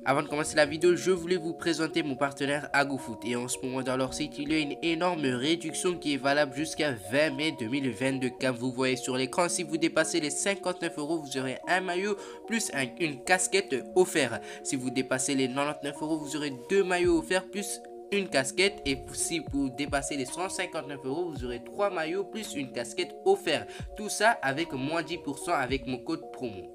Avant de commencer la vidéo, je voulais vous présenter mon partenaire AgoFoot. Et en ce moment dans leur site, il y a une énorme réduction qui est valable jusqu'à 20 mai 2022. Comme vous voyez sur l'écran, si vous dépassez les 59 €, vous aurez un maillot plus une casquette offerte. Si vous dépassez les 99 €, vous aurez 2 maillots offerts plus une casquette, et si vous dépassez les 159 €, vous aurez 3 maillots plus une casquette offerte. Tout ça avec moins 10% avec mon code promo.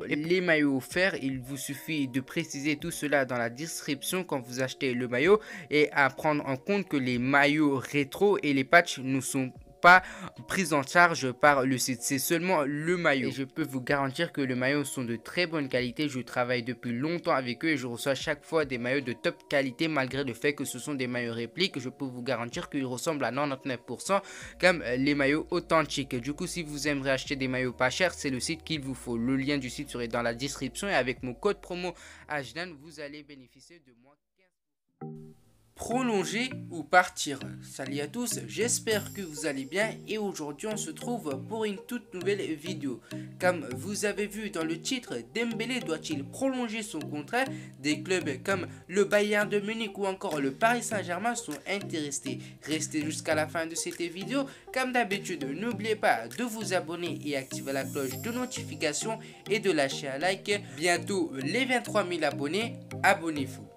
Les maillots offerts, il vous suffit de préciser tout cela dans la description quand vous achetez le maillot, et à prendre en compte que les maillots rétro et les patchs ne sont pas pris en charge par le site, c'est seulement le maillot. Et je peux vous garantir que les maillots sont de très bonne qualité. Je travaille depuis longtemps avec eux et je reçois chaque fois des maillots de top qualité, malgré le fait que ce sont des maillots répliques. Je peux vous garantir qu'ils ressemblent à 99% comme les maillots authentiques. Du coup, si vous aimeriez acheter des maillots pas chers, c'est le site qu'il vous faut. Le lien du site serait dans la description, et avec mon code promo AJDAN, vous allez bénéficier de moins 15%. Prolonger ou partir. Salut à tous, j'espère que vous allez bien, et aujourd'hui on se trouve pour une toute nouvelle vidéo. Comme vous avez vu dans le titre, Dembélé doit-il prolonger son contrat? Des clubs comme le Bayern de Munich ou encore le Paris Saint-Germain sont intéressés. Restez jusqu'à la fin de cette vidéo. Comme d'habitude, n'oubliez pas de vous abonner et activer la cloche de notification et de lâcher un like. Bientôt les 23 000 abonnés, abonnez-vous.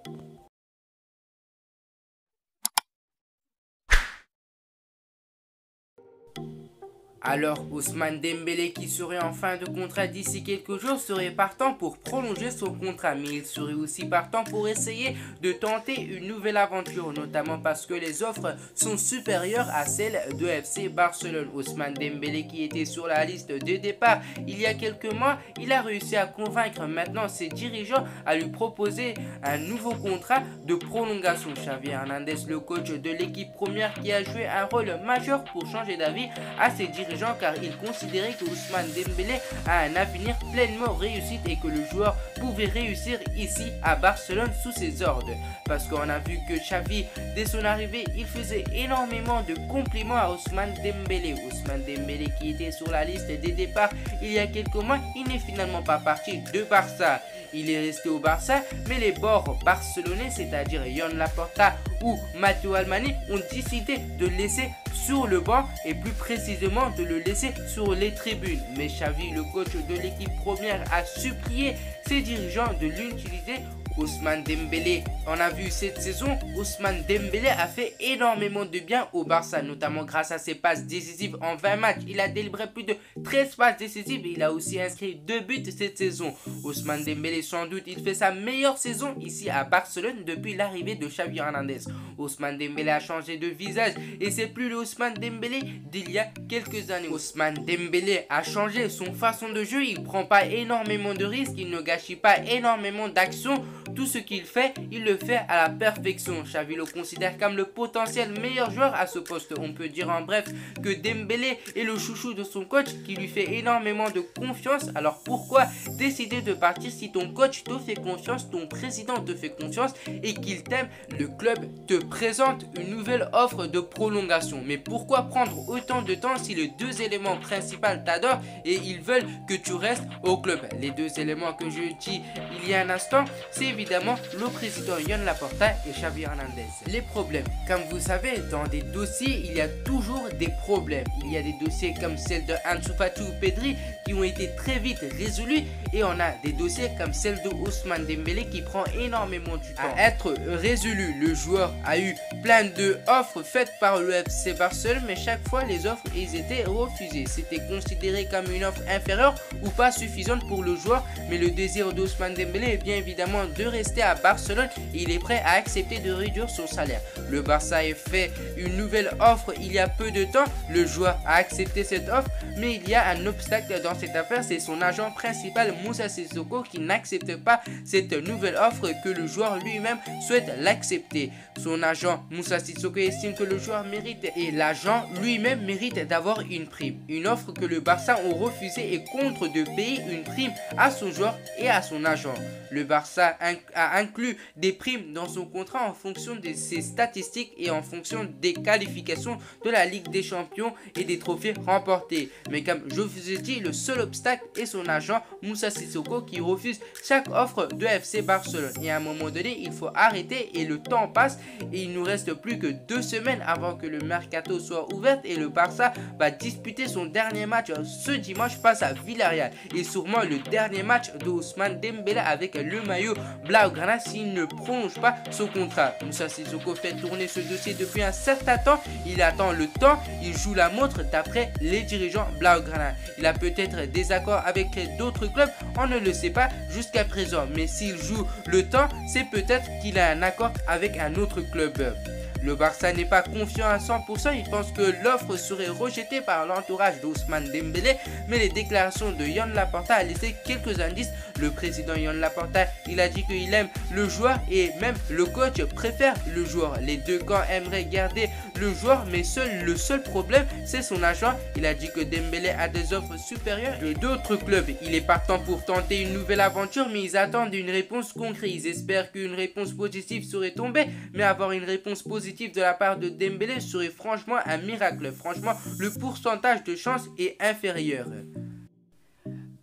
Alors, Ousmane Dembélé, qui serait en fin de contrat d'ici quelques jours, serait partant pour prolonger son contrat, mais il serait aussi partant pour essayer de tenter une nouvelle aventure, notamment parce que les offres sont supérieures à celles de FC Barcelone. Ousmane Dembélé, qui était sur la liste de départ il y a quelques mois, il a réussi à convaincre maintenant ses dirigeants à lui proposer un nouveau contrat de prolongation. Xavi Hernandez, le coach de l'équipe première, qui a joué un rôle majeur pour changer d'avis à ses dirigeants, car il considérait que Ousmane Dembélé a un avenir pleinement réussi et que le joueur pouvait réussir ici à Barcelone sous ses ordres. Parce qu'on a vu que Xavi, dès son arrivée, il faisait énormément de compliments à Ousmane Dembélé. Ousmane Dembélé, qui était sur la liste des départs il y a quelques mois, il n'est finalement pas parti de Barça. Il est resté au Barça, mais les bords barcelonais, c'est-à-dire Joan Laporta ou Matteo Almani, ont décidé de le laisser sur le banc, et plus précisément de le laisser sur les tribunes. Mais Xavi, le coach de l'équipe première, a supplié ses dirigeants de l'utiliser. Ousmane Dembélé, on a vu cette saison, Ousmane Dembélé a fait énormément de bien au Barça, notamment grâce à ses passes décisives en 20 matchs. Il a délivré plus de 13 passes décisives et il a aussi inscrit 2 buts cette saison. Ousmane Dembélé, sans doute, il fait sa meilleure saison ici à Barcelone depuis l'arrivée de Xavi Hernandez. Ousmane Dembélé a changé de visage et c'est plus le Ousmane Dembélé d'il y a quelques années. Ousmane Dembélé a changé son façon de jeu, il prend pas énormément de risques, il ne gâchit pas énormément d'actions. Tout ce qu'il fait, il le fait à la perfection. Xavi le considère comme le potentiel meilleur joueur à ce poste. On peut dire en bref que Dembélé est le chouchou de son coach, qui lui fait énormément de confiance. Alors pourquoi décider de partir si ton coach te fait confiance, ton président te fait confiance et qu'il t'aime? Le club te présente une nouvelle offre de prolongation. Mais pourquoi prendre autant de temps si les deux éléments principaux t'adorent et ils veulent que tu restes au club? Les deux éléments que je dis il y a un instant, c'est évidemment le président Joan Laporta et Xavi Hernandez. Les problèmes. Comme vous savez, dans des dossiers, il y a toujours des problèmes. Il y a des dossiers comme celle de Ansu Fati ou Pedri qui ont été très vite résolus, et on a des dossiers comme celle de Ousmane Dembélé qui prend énormément du temps à être résolu. Le joueur a eu plein de offres faites par le FC Barcelone, mais chaque fois les offres étaient refusées. C'était considéré comme une offre inférieure ou pas suffisante pour le joueur, mais le désir d'Ousmane Dembélé est bien évidemment de rester à Barcelone et il est prêt à accepter de réduire son salaire. Le Barça a fait une nouvelle offre il y a peu de temps. Le joueur a accepté cette offre, mais il y a un obstacle dans cette affaire, c'est son agent principal Moussa Sissoko qui n'accepte pas cette nouvelle offre, que le joueur lui-même souhaite l'accepter. Son agent Moussa Sissoko estime que le joueur mérite, et l'agent lui-même mérite, d'avoir une prime. Une offre que le Barça a refusée et contre de payer une prime à son joueur et à son agent. Le Barça a inclus des primes dans son contrat en fonction de ses statistiques et en fonction des qualifications de la Ligue des Champions et des trophées remportés. Mais comme je vous ai dit, le seul obstacle est son agent Moussa Sissoko qui refuse chaque offre de FC Barcelone. Et à un moment donné, il faut arrêter et le temps passe et il nous reste plus que 2 semaines avant que le mercato soit ouvert et le Barça va disputer son dernier match ce dimanche face à Villarreal et sûrement le dernier match de Ousmane Dembélé avec le maillot blaugrana s'il ne prolonge pas son contrat. Moussa Sissoko fait tourner ce dossier depuis un certain temps, il attend le temps, il joue la montre d'après les dirigeants blaugrana. Il a peut-être des accords avec d'autres clubs, on ne le sait pas jusqu'à présent, mais s'il joue le temps, c'est peut-être qu'il a un accord avec un autre club. Le Barça n'est pas confiant à 100%, il pense que l'offre serait rejetée par l'entourage d'Ousmane Dembélé, mais les déclarations de Joan Laporta a laissé quelques indices. Le président Joan Laporta, il a dit qu'il aime le joueur et même le coach préfère le joueur. Les deux camps aimeraient garder le joueur, mais le seul problème, c'est son agent. Il a dit que Dembélé a des offres supérieures et d'autres clubs. Il est partant pour tenter une nouvelle aventure, mais ils attendent une réponse concrète. Ils espèrent qu'une réponse positive serait tombée, mais avoir une réponse positive de la part de Dembélé serait franchement un miracle. Franchement, le pourcentage de chance est inférieur.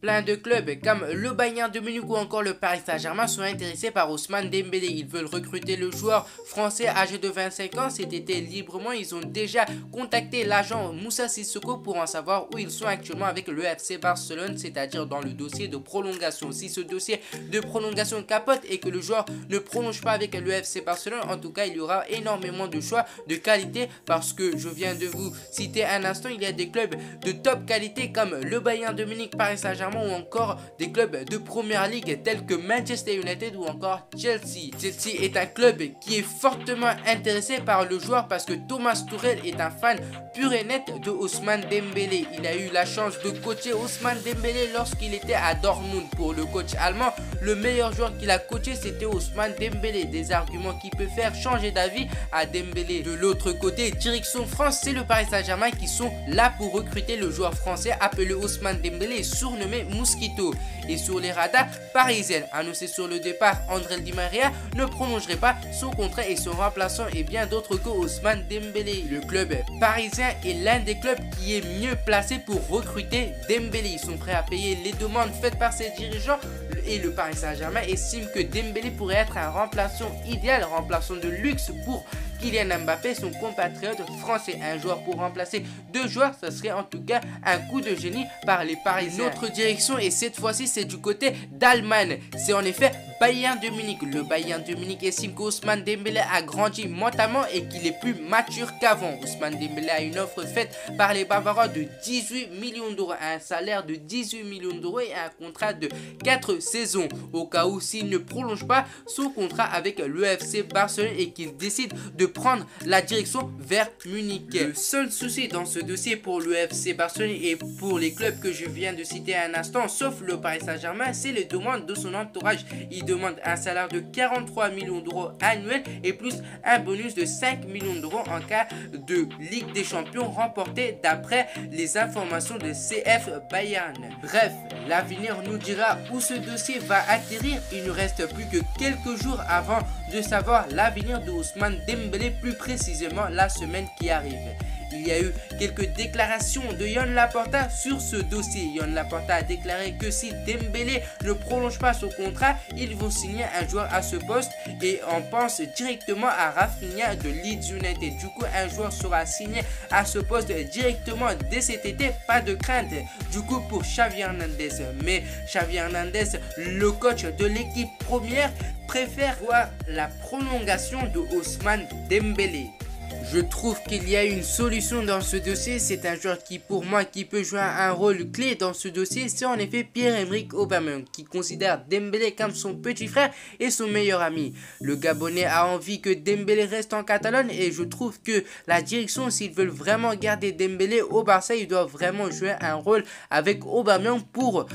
Plein de clubs comme le Bayern de Munich ou encore le Paris Saint-Germain sont intéressés par Ousmane Dembélé. Ils veulent recruter le joueur français âgé de 25 ans cet été librement. Ils ont déjà contacté l'agent Moussa Sissoko pour en savoir où ils sont actuellement avec le FC Barcelone, c'est-à-dire dans le dossier de prolongation. Si ce dossier de prolongation capote et que le joueur ne prolonge pas avec le FC Barcelone, en tout cas il y aura énormément de choix de qualité parce que je viens de vous citer un instant, il y a des clubs de top qualité comme le Bayern de Munich, Paris Saint-Germain ou encore des clubs de première ligue tels que Manchester United ou encore Chelsea. Chelsea est un club qui est fortement intéressé par le joueur parce que Thomas Tuchel est un fan pur et net de Ousmane Dembélé. Il a eu la chance de coacher Ousmane Dembélé lorsqu'il était à Dortmund. Pour le coach allemand, le meilleur joueur qu'il a coaché c'était Ousmane Dembélé. Des arguments qui peuvent faire changer d'avis à Dembélé. De l'autre côté, direction France, c'est le Paris Saint-Germain qui sont là pour recruter le joueur français appelé Ousmane Dembélé, surnommé Mosquito. Et sur les radars parisiennes, annoncé sur le départ, André Di Maria ne prolongerait pas son contrat et son remplaçant est bien d'autre que Ousmane Dembélé. Le club parisien est l'un des clubs qui est mieux placé pour recruter Dembélé. Ils sont prêts à payer les demandes faites par ses dirigeants et le Paris Saint-Germain estime que Dembélé pourrait être un remplaçant idéal, remplaçant de luxe pour Kylian Mbappé, son compatriote français. Un joueur pour remplacer deux joueurs, ça serait en tout cas un coup de génie par les Parisiens. Notre direction et cette fois-ci c'est du côté d'Allemagne. C'est en effet Bayern de Munich. Le Bayern de Munich estime qu'Ousmane Dembélé a grandi mentalement et qu'il est plus mature qu'avant. Ousmane Dembélé a une offre faite par les Bavarois de 18 millions d'euros, un salaire de 18 millions d'euros et un contrat de 4 saisons. Au cas où s'il ne prolonge pas son contrat avec le FC Barcelone et qu'il décide de prendre la direction vers Munich. Le seul souci dans ce dossier pour le FC Barcelone et pour les clubs que je viens de citer à un instant, sauf le Paris Saint-Germain, c'est les demandes de son entourage. Il demande un salaire de 43 millions d'euros annuels et plus un bonus de 5 millions d'euros en cas de Ligue des Champions remportée d'après les informations de CF Bayern. Bref, l'avenir nous dira où ce dossier va atterrir. Il ne reste plus que quelques jours avant de savoir l'avenir de Ousmane Dembélé, plus précisément la semaine qui arrive. Il y a eu quelques déclarations de Joan Laporta sur ce dossier. Joan Laporta a déclaré que si Dembélé ne prolonge pas son contrat, ils vont signer un joueur à ce poste et on pense directement à Rafinha de Leeds United. Du coup, un joueur sera signé à ce poste directement dès cet été, pas de crainte du coup pour Xavi Hernandez. Mais Xavi Hernandez, le coach de l'équipe première, préfère voir la prolongation de Ousmane Dembélé. Je trouve qu'il y a une solution dans ce dossier. C'est un joueur qui, pour moi, qui peut jouer un rôle clé dans ce dossier. C'est en effet Pierre-Emerick Aubameyang, qui considère Dembélé comme son petit frère et son meilleur ami. Le Gabonais a envie que Dembélé reste en Catalogne et je trouve que la direction, s'ils veulent vraiment garder Dembélé au Barça, ils doivent vraiment jouer un rôle avec Aubameyang pour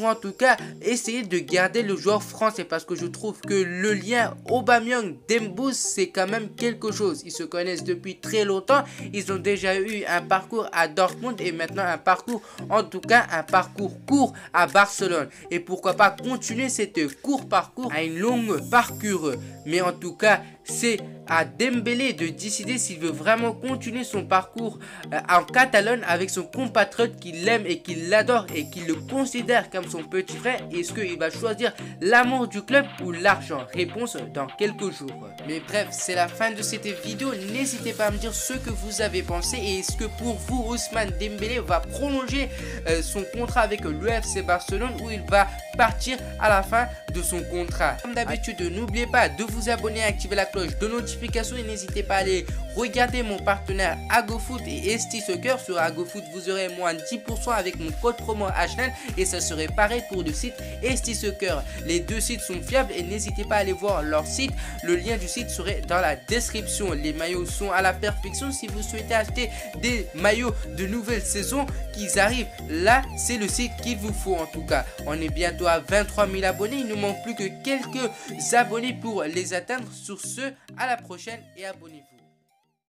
en tout cas essayer de garder le joueur français, parce que je trouve que le lien Aubameyang-Dembouz, c'est quand même quelque chose. Ils se connaissent connaissent depuis très longtemps. Ils ont déjà eu un parcours à Dortmund et maintenant un parcours, en tout cas un parcours court à Barcelone. Et pourquoi pas continuer cette court parcours à une longue parcours. Mais en tout cas, c'est à Dembélé de décider s'il veut vraiment continuer son parcours en Catalogne avec son compatriote qu'il aime et qu'il l'adore et qu'il le considère comme son petit frère. Est-ce qu'il va choisir l'amour du club ou l'argent? Réponse dans quelques jours. Mais bref, c'est la fin de cette vidéo. N'hésitez pas à me dire ce que vous avez pensé et est-ce que pour vous Ousmane Dembélé va prolonger son contrat avec le FC Barcelone ou il va partir à la fin de son contrat. Comme d'habitude, n'oubliez pas de vous abonner et activer la cloche de notification et n'hésitez pas à aller regarder mon partenaire AgoFoot et ST Soccer. Sur AgoFoot, vous aurez moins 10% avec mon code promo HNL et ça serait pareil pour le site ST Soccer. Les deux sites sont fiables et n'hésitez pas à aller voir leur site. Le lien du site serait dans la description. Les maillots sont à la perfection. Si vous souhaitez acheter des maillots de nouvelle saison qui arrivent, là c'est le site qu'il vous faut. En tout cas, on est bientôt à 23 000 abonnés. Il nous manque plus que quelques abonnés pour les atteindre. Sur ce, à la prochaine et abonnez-vous.